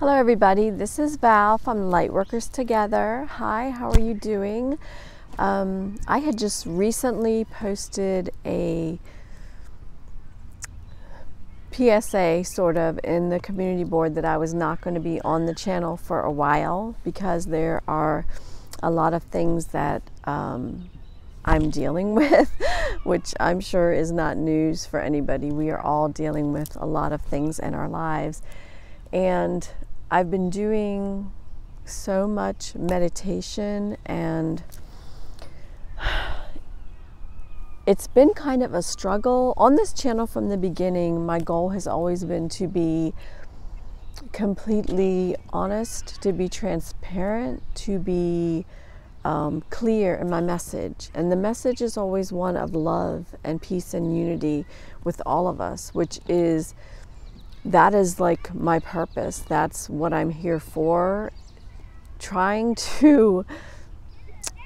Hello everybody, this is Val from Lightworkers Together. Hi, how are you doing? I had just recently posted a PSA sort of in the community board that I was not going to be on the channel for a while because there are a lot of things that I'm dealing with, which I'm sure is not news for anybody. We are all dealing with a lot of things in our lives. And I've been doing so much meditation, and it's been kind of a struggle. On this channel from the beginning, my goal has always been to be completely honest, to be transparent, to be clear in my message. And the message is always one of love and peace and unity with all of us, that is like my purpose. That's what I'm here for. Trying to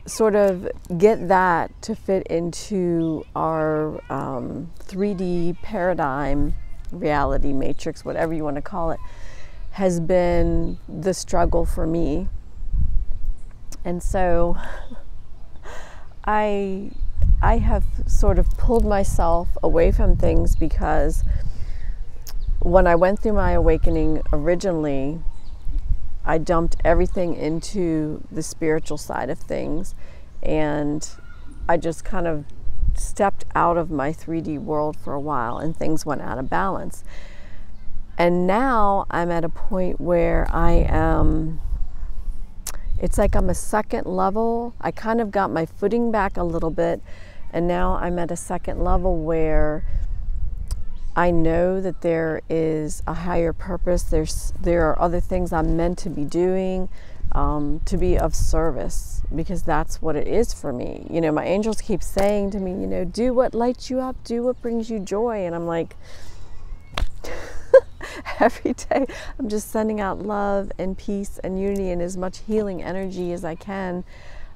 sort of get that to fit into our 3D paradigm, reality matrix, whatever you want to call it, has been the struggle for me. And so I have sort of pulled myself away from things because when I went through my awakening originally, I dumped everything into the spiritual side of things, and I just kind of stepped out of my 3D world for a while, and things went out of balance. And now I'm at a point where it's like I'm a second level. I kind of got my footing back a little bit, and now I'm at a second level where I know that there is a higher purpose. There are other things I'm meant to be doing, to be of service, because that's what it is for me. You know, my angels keep saying to me, you know, do what lights you up, do what brings you joy. And I'm like, every day I'm just sending out love and peace and unity and as much healing energy as I can.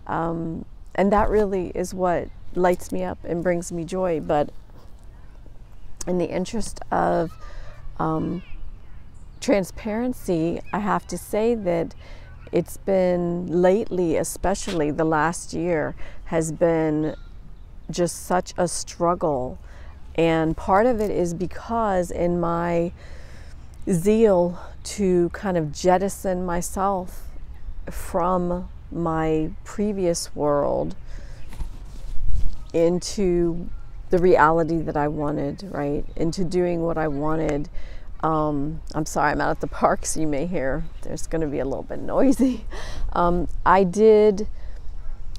And that really is what lights me up and brings me joy. But in the interest of transparency, I have to say that it's been lately, especially the last year, has been just such a struggle. And part of it is because in my zeal to kind of jettison myself from my previous world into the reality that I wanted, right? Into doing what I wanted. I'm sorry, I'm out at the park, so you may hear there's going to be a little bit noisy. I did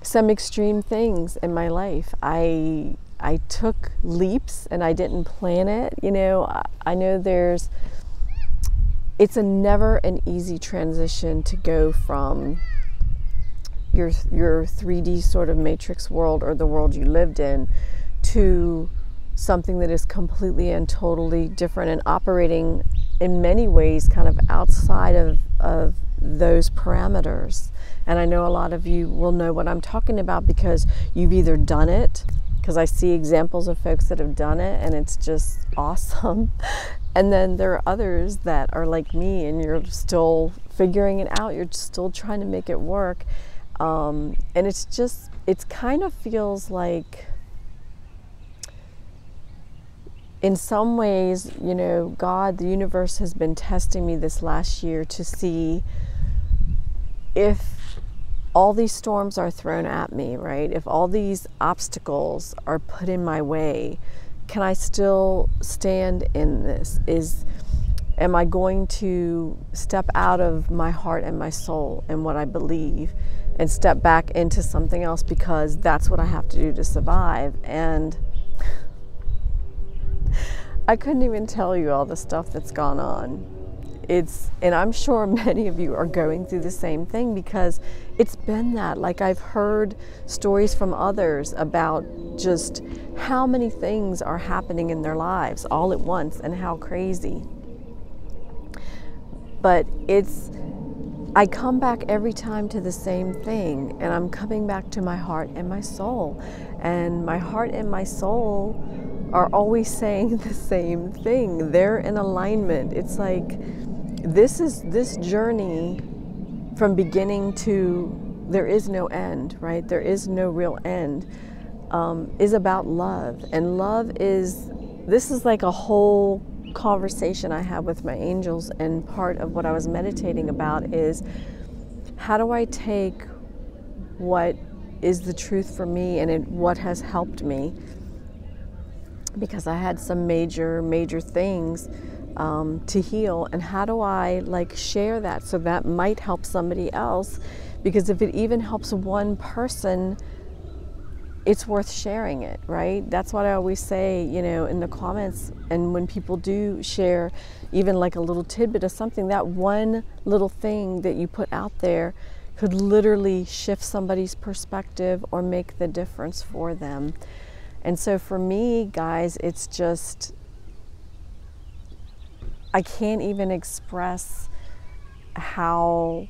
some extreme things in my life. I took leaps and I didn't plan it. You know, I know it's never an easy transition to go from your 3D sort of matrix world, or the world you lived in, to something that is completely and totally different and operating in many ways kind of outside of those parameters. And I know a lot of you will know what I'm talking about because you've either done it, because I see examples of folks that have done it and it's just awesome. And then there are others that are like me and you're still figuring it out. You're still trying to make it work. And it kind of feels like, in some ways, you know, God, the universe has been testing me this last year to see if all these storms are thrown at me, right? If all these obstacles are put in my way, can I still stand in this? Am I going to step out of my heart and my soul and what I believe and step back into something else because that's what I have to do to survive? And I couldn't even tell you all the stuff that's gone on. And I'm sure many of you are going through the same thing because it's been that. Like, I've heard stories from others about just how many things are happening in their lives all at once and how crazy. But I come back every time to the same thing, and I'm coming back to my heart and my soul. And my heart and my soul are always saying the same thing. They're in alignment. It's like this journey from beginning to, there is no end, right? There is no real end, is about love. And this is like a whole conversation I have with my angels, and part of what I was meditating about is, how do I take what is the truth for me and what has helped me, because I had some major things to heal, and how do I like share that so that might help somebody else, because if it even helps one person, it's worth sharing it, right? That's what I always say, you know, in the comments, and when people do share even like a little tidbit of something, that one little thing that you put out there could literally shift somebody's perspective or make the difference for them. And so for me, guys, it's just, I can't even express how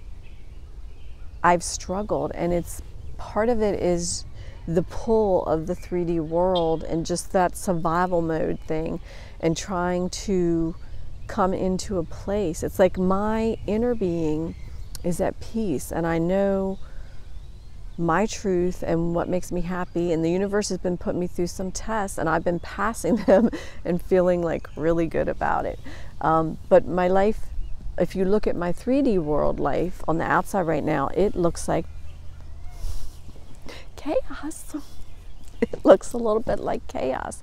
I've struggled. And it's, part of it is the pull of the 3D world and just that survival mode thing, and trying to come into a place. It's like my inner being is at peace, and I know my truth and what makes me happy, and the universe has been putting me through some tests, and I've been passing them and feeling like really good about it. But my life, if you look at my 3D world life on the outside right now, it looks like chaos. It looks a little bit like chaos.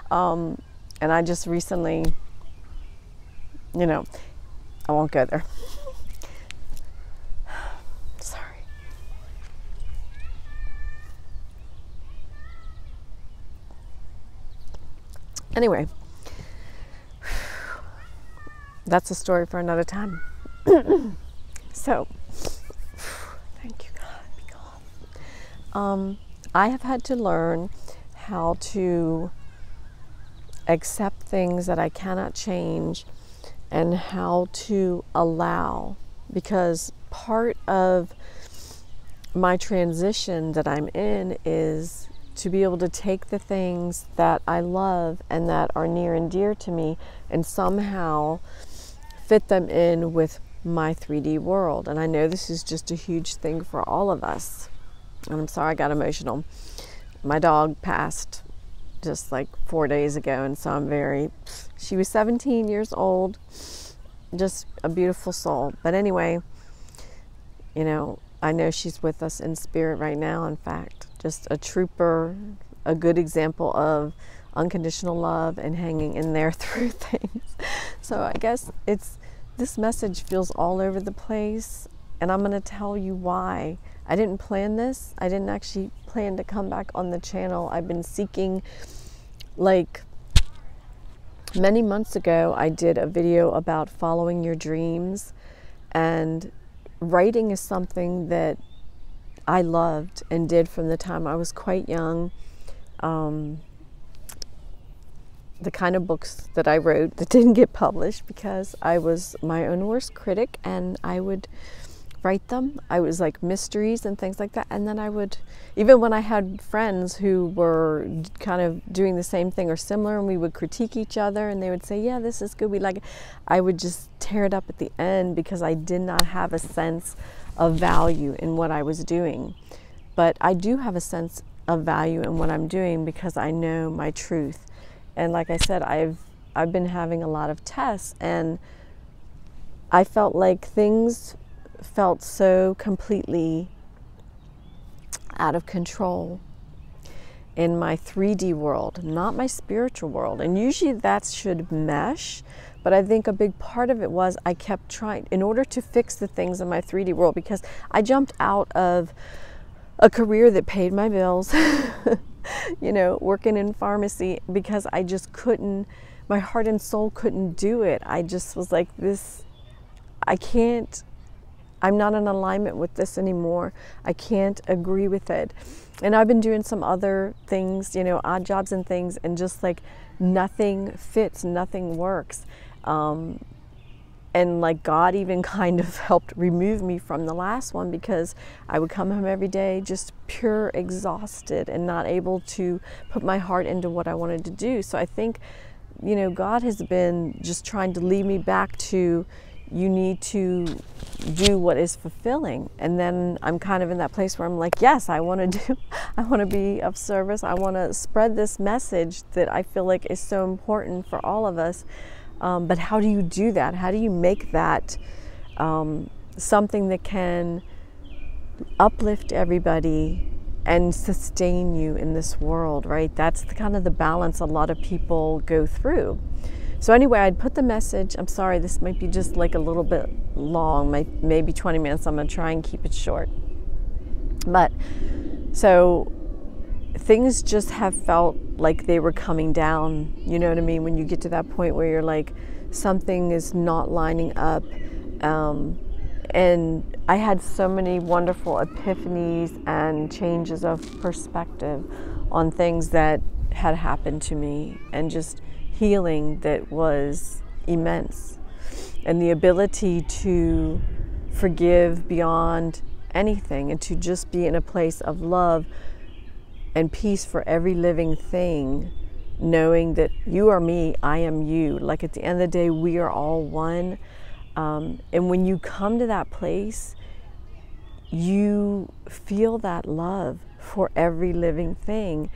And I just recently, you know, I won't go there. Sorry. Anyway, that's a story for another time. So, thank you, God. Be calm. I have had to learn how to accept things that I cannot change, and how to allow, because part of my transition that I'm in is to be able to take the things that I love and that are near and dear to me and somehow fit them in with my 3D world. And I know this is just a huge thing for all of us. And I'm sorry I got emotional. My dog passed just like 4 days ago, and so she was 17 years old, just a beautiful soul. But anyway, you know, I know she's with us in spirit right now. In fact, just a trooper, a good example of unconditional love and hanging in there through things. So I guess this message feels all over the place, and I'm going to tell you why. I didn't plan this. I didn't actually plan to come back on the channel. I've been seeking, like, many months ago, I did a video about following your dreams, and writing is something that I loved and did from the time I was quite young. The kind of books that I wrote that didn't get published because I was my own worst critic, and I would write them. I was like mysteries and things like that, and then I would, even when I had friends who were kind of doing the same thing or similar, and we would critique each other, and they would say, yeah, this is good, we like it, I would just tear it up at the end because I did not have a sense of value in what I was doing. But I do have a sense of value in what I'm doing because I know my truth. And like I said, I've been having a lot of tests, and I felt like things felt so completely out of control in my 3D world, not my spiritual world. And usually that should mesh, but I think a big part of it was I kept trying, in order to fix the things in my 3D world, because I jumped out of a career that paid my bills, you know, working in pharmacy, because I just couldn't, my heart and soul couldn't do it. I just was like, I'm not in alignment with this anymore. I can't agree with it. And I've been doing some other things, you know, odd jobs and things, and just like nothing fits, nothing works. And like God even kind of helped remove me from the last one, because I would come home every day just pure exhausted and not able to put my heart into what I wanted to do. So I think, you know, God has been just trying to lead me back to, you need to do what is fulfilling. And then I'm kind of in that place where I'm like, yes, I want to be of service. I want to spread this message that I feel like is so important for all of us. But how do you do that? How do you make that something that can uplift everybody and sustain you in this world, right? That's kind of the balance a lot of people go through. So anyway, I'd put the message, I'm sorry, this might be just like a little bit long, maybe 20 minutes. I'm gonna try and keep it short. But so things just have felt like they were coming down, you know what I mean? When you get to that point where you're like, something is not lining up. And I had so many wonderful epiphanies and changes of perspective on things that had happened to me, and just healing that was immense. And the ability to forgive beyond anything, and to just be in a place of love and peace for every living thing, knowing that you are me, I am you. Like at the end of the day, we are all one. And when you come to that place, you feel that love for every living thing,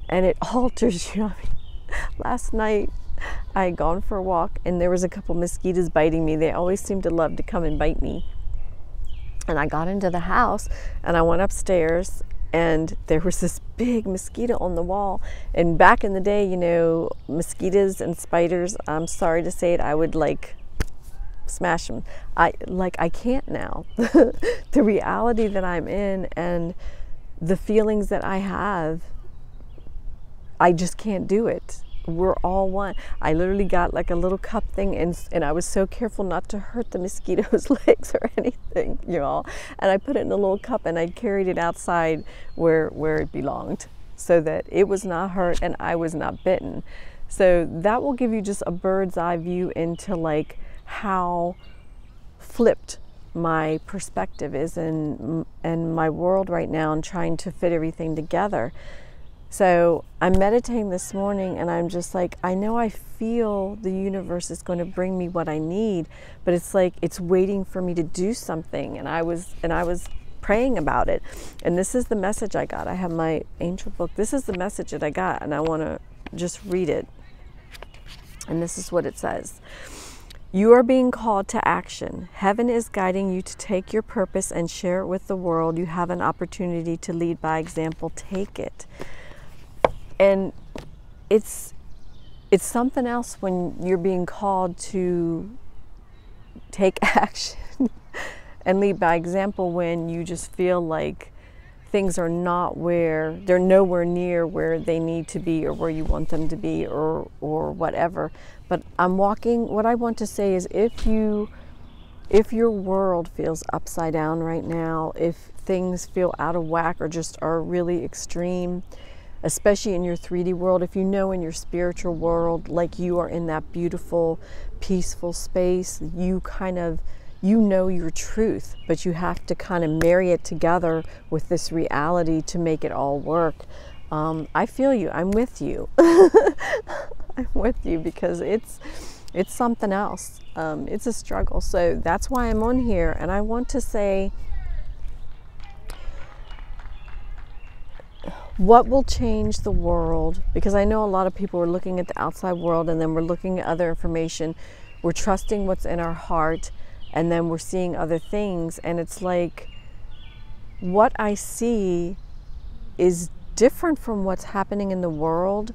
and it alters you. I mean, last night I had gone for a walk, and there was a couple mosquitoes biting me. They always seem to love to come and bite me. And I got into the house, and I went upstairs, and there was this big mosquito on the wall. And back in the day, you know, mosquitoes and spiders, I'm sorry to say it, I would like smash them. I can't now. The reality that I'm in and the feelings that I have, I just can't do it. We're all one. I literally got like a little cup thing, and I was so careful not to hurt the mosquito's legs or anything, y'all. And I put it in a little cup, and I carried it outside where it belonged, so that it was not hurt and I was not bitten. So that will give you just a bird's eye view into like how flipped my perspective is in my world right now, and trying to fit everything together. So I'm meditating this morning, and I'm just like, I know I feel the universe is going to bring me what I need, but it's like it's waiting for me to do something. And I was praying about it, and this is the message I got. I have my angel book. This is the message that I got, and I want to just read it. And this is what it says. You are being called to action. Heaven is guiding you to take your purpose and share it with the world. You have an opportunity to lead by example. Take it. And it's something else when you're being called to take action and lead by example, when you just feel like things are not they're nowhere near where they need to be, or where you want them to be, or whatever. But what I want to say is, if your world feels upside down right now, if things feel out of whack or just are really extreme, especially in your 3D world, if you know in your spiritual world, like you are in that beautiful, peaceful space, you know your truth, but you have to kind of marry it together with this reality to make it all work. I feel you. I'm with you. I'm with you, because it's something else. It's a struggle. So that's why I'm on here. And I want to say, what will change the world? Because I know a lot of people are looking at the outside world, and then we're looking at other information. We're trusting what's in our heart, and then we're seeing other things. And it's like, what I see is different from what's happening in the world,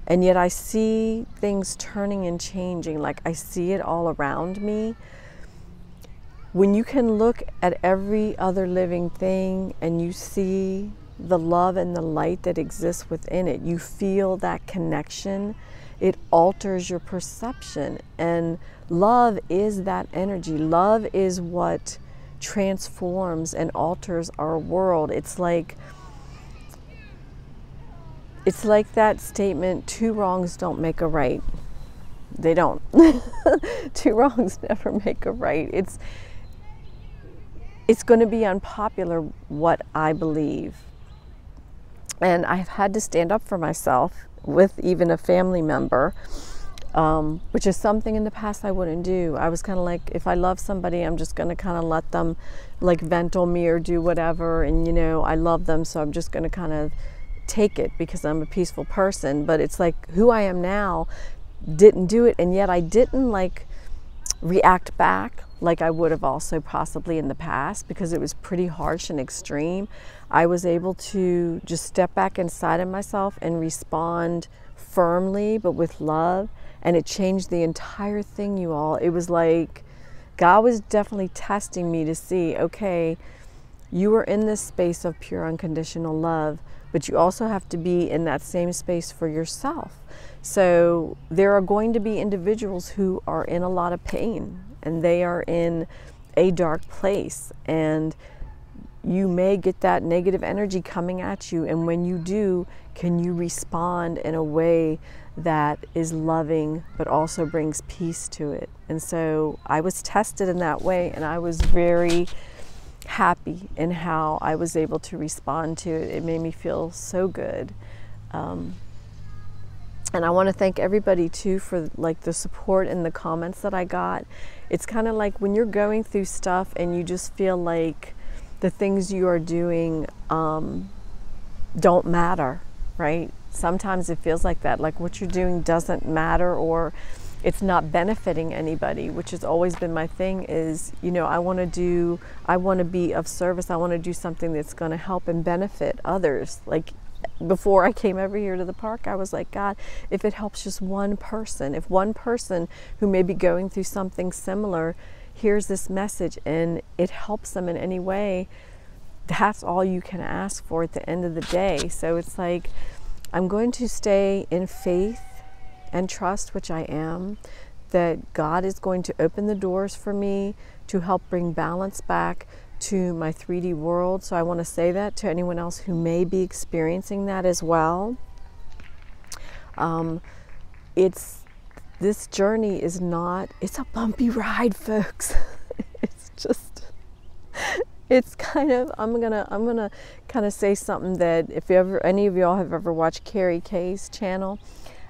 and yet I see things turning and changing. Like, I see it all around me. When you can look at every other living thing and you see the love and the light that exists within it, you feel that connection, it alters your perception. And love is that energy. Love is what transforms and alters our world. It's like that statement, 2 wrongs don't make a right. They don't. 2 wrongs never make a right. It's going to be unpopular what I believe. And I've had to stand up for myself with even a family member. which is something in the past I wouldn't do. I was kind of like, if I love somebody, I'm just going to kind of let them like vent on me or do whatever. And, you know, I love them, so I'm just going to kind of take it because I'm a peaceful person. But it's like who I am now didn't do it. And yet I didn't like react back like I would have also possibly in the past, because it was pretty harsh and extreme. I was able to just step back inside of myself and respond firmly but with love, and it changed the entire thing, you all. It was like God was definitely testing me to see, okay, you are in this space of pure unconditional love, but you also have to be in that same space for yourself. So there are going to be individuals who are in a lot of pain, and they are in a dark place, and you may get that negative energy coming at you. And when you do, can you respond in a way that is loving but also brings peace to it? And so I was tested in that way, and I was very happy in how I was able to respond to it. It made me feel so good. And I want to thank everybody too for like the support and the comments that I got. It's kind of like when you're going through stuff and you just feel like the things you are doing don't matter, right? Sometimes it feels like that, like what you're doing doesn't matter, or it's not benefiting anybody, which has always been my thing. Is, you know, I want to be of service. I want to do something that's going to help and benefit others. Like before I came over here to the park, I was like, God, if it helps just one person, if one person who may be going through something similar hears this message and it helps them in any way, that's all you can ask for at the end of the day. So it's like, I'm going to stay in faith and trust, which I am, that God is going to open the doors for me to help bring balance back to my 3D world. So I want to say that to anyone else who may be experiencing that as well. This journey is not, it's a bumpy ride, folks. It's just, it's kind of, I'm gonna kind of say something that if any of y'all have ever watched Carrie Kay's channel,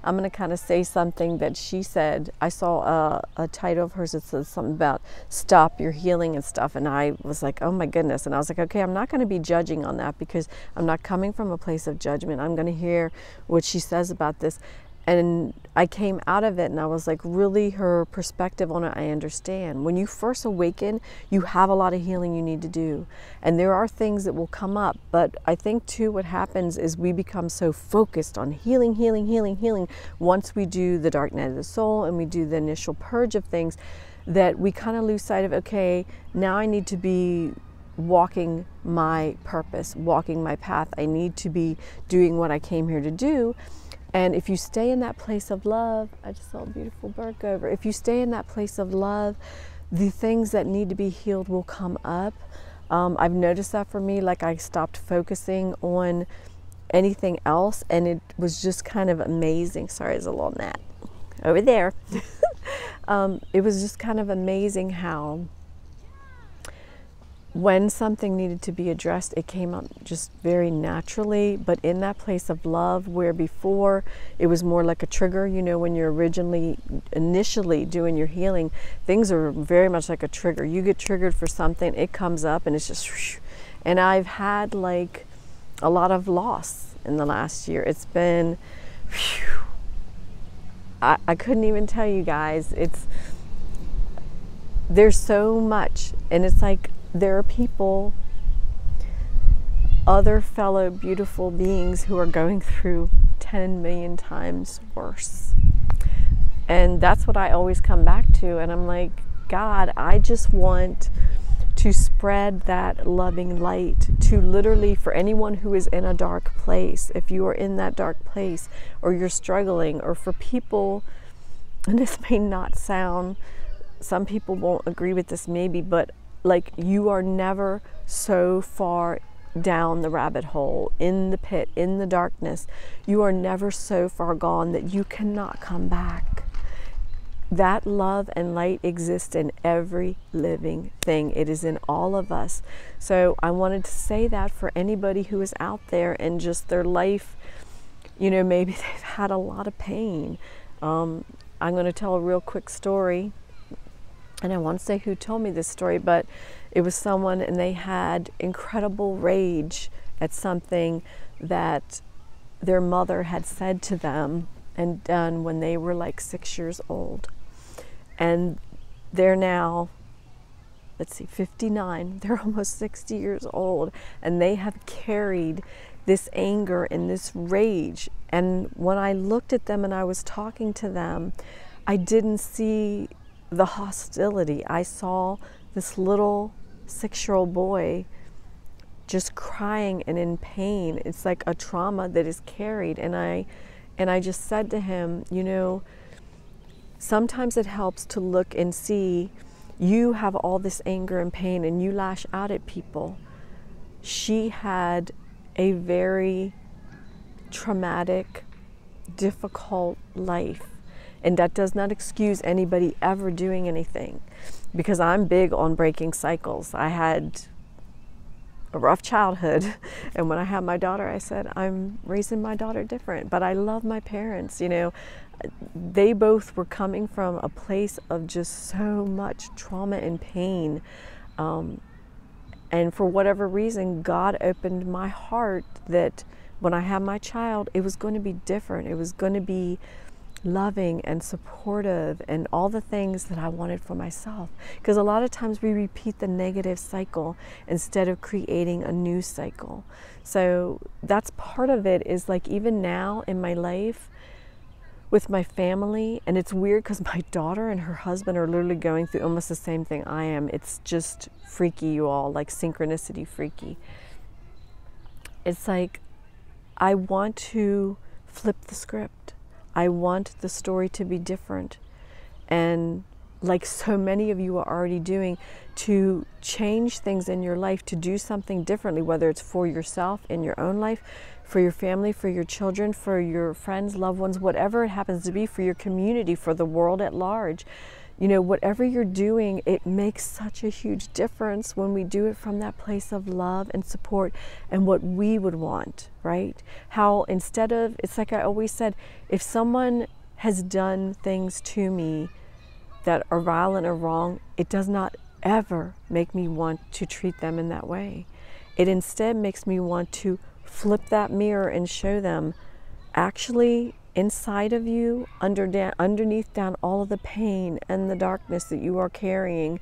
I'm going to kind of say something that she said. I saw a title of hers that says something about stop your healing and stuff, and I was like, oh my goodness. And I was like, okay, I'm not going to be judging on that, because I'm not coming from a place of judgment. I'm going to hear what she says about this. And I came out of it and I was like, really, her perspective on it, I understand. When you first awaken, you have a lot of healing you need to do. And there are things that will come up. But I think too, what happens is we become so focused on healing, healing, healing, healing. Once we do the dark night of the soul and we do the initial purge of things, that we kind of lose sight of, okay, now I need to be walking my purpose, walking my path. I need to be doing what I came here to do. And if you stay in that place of love, I just saw a beautiful bird go over. If you stay in that place of love, the things that need to be healed will come up. I've noticed that for me, like I stopped focusing on anything else, and it was just kind of amazing. Sorry, there's a little gnat over there. It was just kind of amazing how when something needed to be addressed, it came up just very naturally, but in that place of love, where before it was more like a trigger. You know, when you're initially doing your healing, things are very much like a trigger. You get triggered for something, it comes up, and it's just whoosh. And I've had like a lot of loss in the last year. It's been whew, I couldn't even tell you guys. There's so much, and it's like there are people, other fellow beautiful beings, who are going through 10 million times worse. And that's what I always come back to. And I'm like, God, I just want to spread that loving light to literally, for anyone who is in a dark place, if you are in that dark place or you're struggling, or for people, and this may not sound, some people won't agree with this maybe, but like, you are never so far down the rabbit hole, in the pit, in the darkness. You are never so far gone that you cannot come back. That love and light exists in every living thing. It is in all of us. So I wanted to say that for anybody who is out there and just their life, you know, maybe they've had a lot of pain. I'm going to tell a real quick story. And I won't say who told me this story, but it was someone, and they had incredible rage at something that their mother had said to them and done when they were like 6 years old. And they're now, let's see, 59. They're almost 60 years old, and they have carried this anger and this rage. And when I looked at them and I was talking to them, I didn't see the hostility. I saw this little 6-year-old boy just crying and in pain. It's like a trauma that is carried. And I just said to him, you know, sometimes it helps to look and see, you have all this anger and pain and you lash out at people. She had a very traumatic, difficult life. And that does not excuse anybody ever doing anything, because I'm big on breaking cycles. I had a rough childhood, and when I had my daughter, I said, I'm raising my daughter different, but I love my parents. You know, they both were coming from a place of just so much trauma and pain. And for whatever reason, God opened my heart that when I had my child, it was going to be different. It was going to be loving and supportive and all the things that I wanted for myself. Because a lot of times we repeat the negative cycle instead of creating a new cycle. So that's part of it, is like even now in my life with my family, and it's weird because my daughter and her husband are literally going through almost the same thing I am. It's just freaky, you all, like synchronicity freaky. It's like I want to flip the script. I want the story to be different. And like so many of you are already doing, to change things in your life, to do something differently, whether it's for yourself in your own life, for your family, for your children, for your friends, loved ones, whatever it happens to be, for your community, for the world at large. You know, whatever you're doing, it makes such a huge difference when we do it from that place of love and support and what we would want, right? How instead of, it's like I always said, if someone has done things to me that are violent or wrong, it does not ever make me want to treat them in that way. It instead makes me want to flip that mirror and show them, actually, inside of you, underneath down all of the pain and the darkness that you are carrying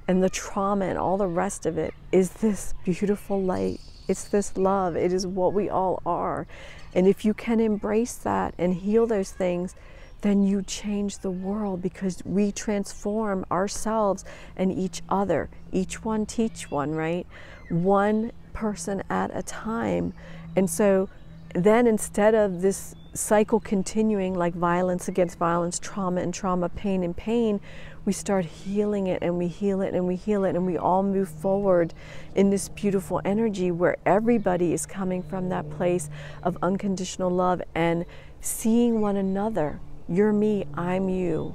and the trauma and all the rest of it, is this beautiful light. It's this love. It is what we all are. And if you can embrace that and heal those things, then you change the world, because we transform ourselves and each other. Each one teach one, right? One person at a time. And so then instead of this cycle continuing, like violence against violence, trauma and trauma, pain and pain, we start healing it, and we heal it, and we heal it, and we all move forward in this beautiful energy where everybody is coming from that place of unconditional love and seeing one another. You're me, I'm you.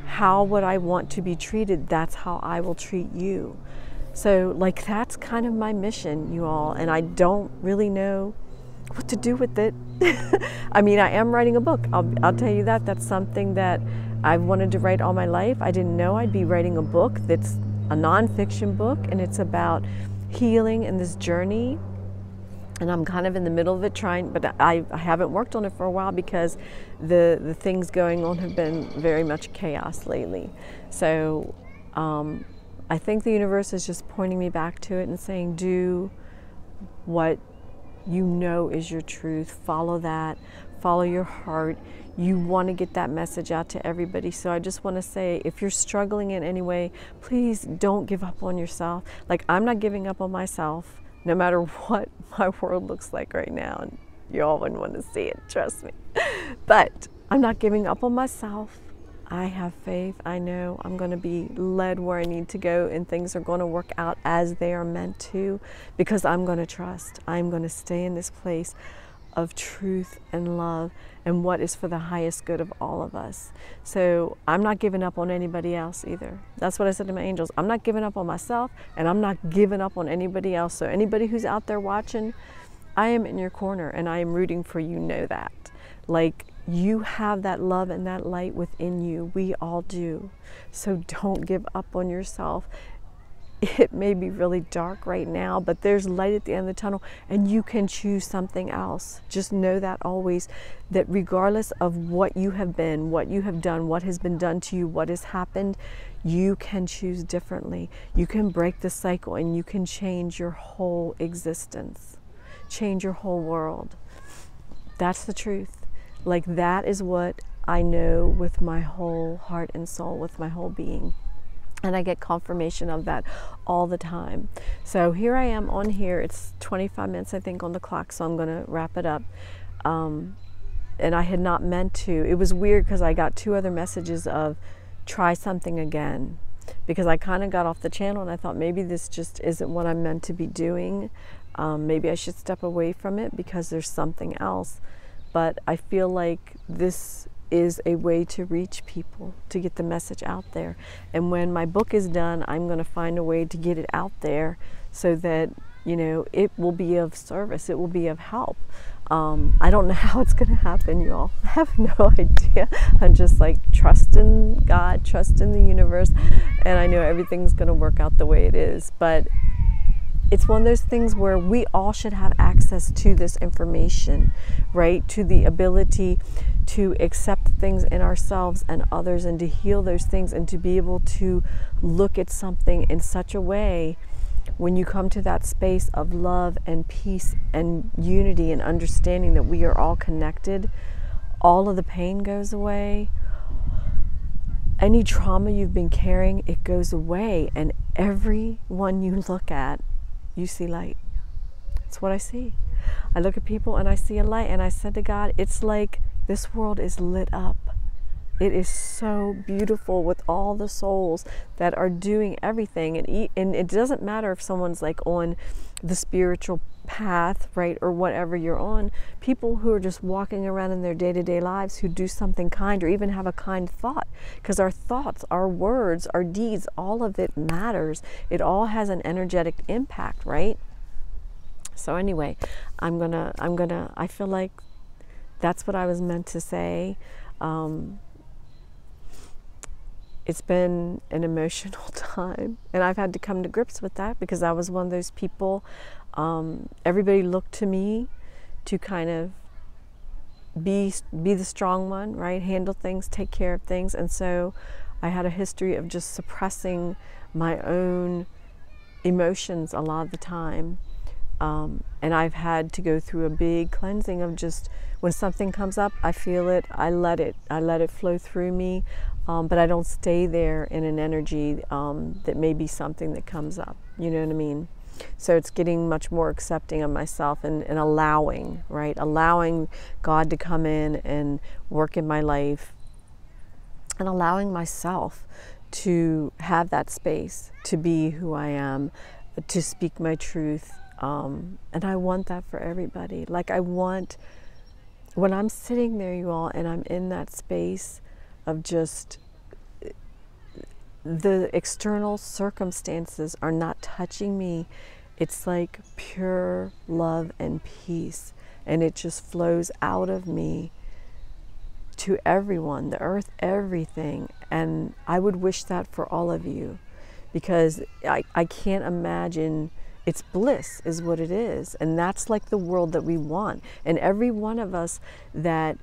How would I want to be treated? That's how I will treat you. So like that's kind of my mission, you all, and I don't really know what to do with it. I mean, I am writing a book. I'll tell you that. That's something that I've wanted to write all my life. I didn't know I'd be writing a book that's a nonfiction book, and it's about healing and this journey. And I'm kind of in the middle of it trying, but I haven't worked on it for a while because the things going on have been very much chaos lately. So I think the universe is just pointing me back to it and saying, do what you know is your truth. Follow that. Follow your heart. You want to get that message out to everybody. So I just want to say, if you're struggling in any way, please don't give up on yourself. Like, I'm not giving up on myself, no matter what my world looks like right now. And you all wouldn't want to see it, trust me. But I'm not giving up on myself. I have faith. I know I'm going to be led where I need to go, and things are going to work out as they are meant to, because I'm going to trust. I'm going to stay in this place of truth and love and what is for the highest good of all of us. So I'm not giving up on anybody else either. That's what I said to my angels. I'm not giving up on myself, and I'm not giving up on anybody else. So anybody who's out there watching, I am in your corner, and I am rooting for you. Know that. Like, you have that love and that light within you. We all do. So don't give up on yourself. It may be really dark right now, but there's light at the end of the tunnel, and you can choose something else. Just know that always, that regardless of what you have been, what you have done, what has been done to you, what has happened, you can choose differently. You can break the cycle, and you can change your whole existence, change your whole world. That's the truth. Like, that is what I know with my whole heart and soul, with my whole being. And I get confirmation of that all the time. So here I am on here. It's 25 minutes, I think, on the clock, so I'm going to wrap it up. And I had not meant to. It was weird because I got 2 other messages of try something again. Because I kind of got off the channel and I thought maybe this just isn't what I'm meant to be doing. Maybe I should step away from it because there's something else. But I feel like this is a way to reach people, to get the message out there. And when my book is done, I'm going to find a way to get it out there so that, you know, it will be of service, it will be of help. I don't know how it's going to happen, y'all. I have no idea. I'm just like, trust in God, trust in the universe, and I know everything's going to work out the way it is. But it's one of those things where we all should have access to this information, right? To the ability to accept things in ourselves and others, and to heal those things, and to be able to look at something in such a way, when you come to that space of love and peace and unity and understanding that we are all connected, all of the pain goes away. Any trauma you've been carrying, it goes away. And everyone you look at, you see light. That's what I see. I look at people and I see a light, and I said to God, it's like this world is lit up. It is so beautiful with all the souls that are doing everything. And it doesn't matter if someone's like on the spiritual path, right, or whatever you're on. People who are just walking around in their day-to-day lives who do something kind, or even have a kind thought. Because our thoughts, our words, our deeds, all of it matters. It all has an energetic impact, right? So anyway, I feel like that's what I was meant to say. It's been an emotional time, and I've had to come to grips with that, because I was one of those people, everybody looked to me to kind of be the strong one, right? Handle things, take care of things. And so I had a history of just suppressing my own emotions a lot of the time. And I've had to go through a big cleansing of just, when something comes up, I feel it, I let it flow through me, but I don't stay there in an energy that may be something that comes up, you know what I mean? So it's getting much more accepting of myself, and allowing, right? Allowing God to come in and work in my life, and allowing myself to have that space, to be who I am, to speak my truth. And I want that for everybody. Like, I want, when I'm sitting there, you all, and I'm in that space of just, the external circumstances are not touching me. It's like pure love and peace, and it just flows out of me to everyone, the earth, everything. And I would wish that for all of you, because I can't imagine. It's bliss is what it is. And that's like the world that we want. And every one of us that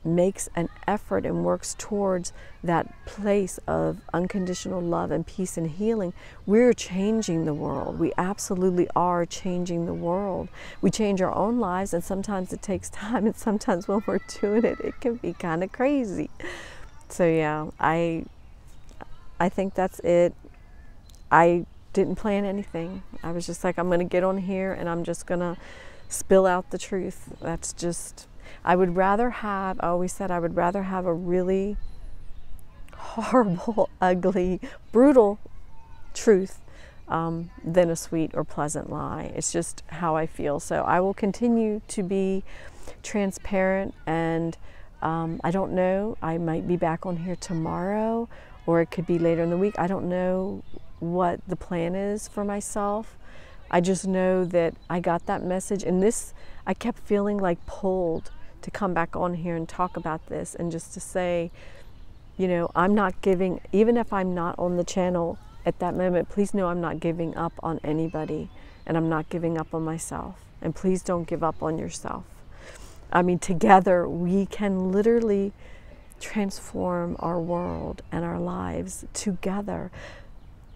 makes an effort and works towards that place of unconditional love and peace and healing, we're changing the world. We absolutely are changing the world. We change our own lives, and sometimes it takes time, and sometimes when we're doing it, it can be kind of crazy. So yeah, I think that's it. I didn't plan anything. I was just like, I'm going to get on here and I'm just going to spill out the truth. That's just, I would rather have, I always said I would rather have a really horrible, ugly, brutal truth than a sweet or pleasant lie. It's just how I feel. So I will continue to be transparent, and I don't know, I might be back on here tomorrow, or it could be later in the week. I don't know what the plan is for myself. I just know that I got that message, and this, I kept feeling like pulled to come back on here and talk about this, and just to say, you know, I'm not giving, even if I'm not on the channel at that moment, please know I'm not giving up on anybody, and I'm not giving up on myself. And please don't give up on yourself. I mean, together we can literally transform our world and our lives together.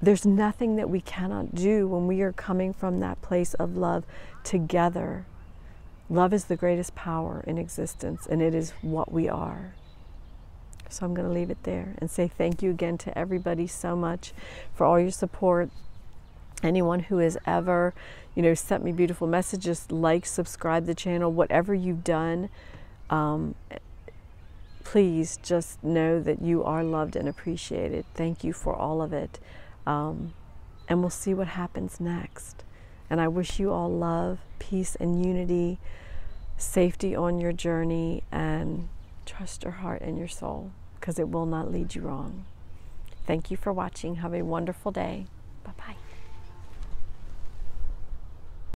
There's nothing that we cannot do when we are coming from that place of love together. Love is the greatest power in existence, and it is what we are. So I'm going to leave it there and say thank you again to everybody so much for all your support. Anyone who has ever, you know, sent me beautiful messages, like, subscribe the channel, whatever you've done, please just know that you are loved and appreciated. Thank you for all of it. And we'll see what happens next. And I wish you all love, peace, and unity, safety on your journey, and trust your heart and your soul, because it will not lead you wrong. Thank you for watching. Have a wonderful day.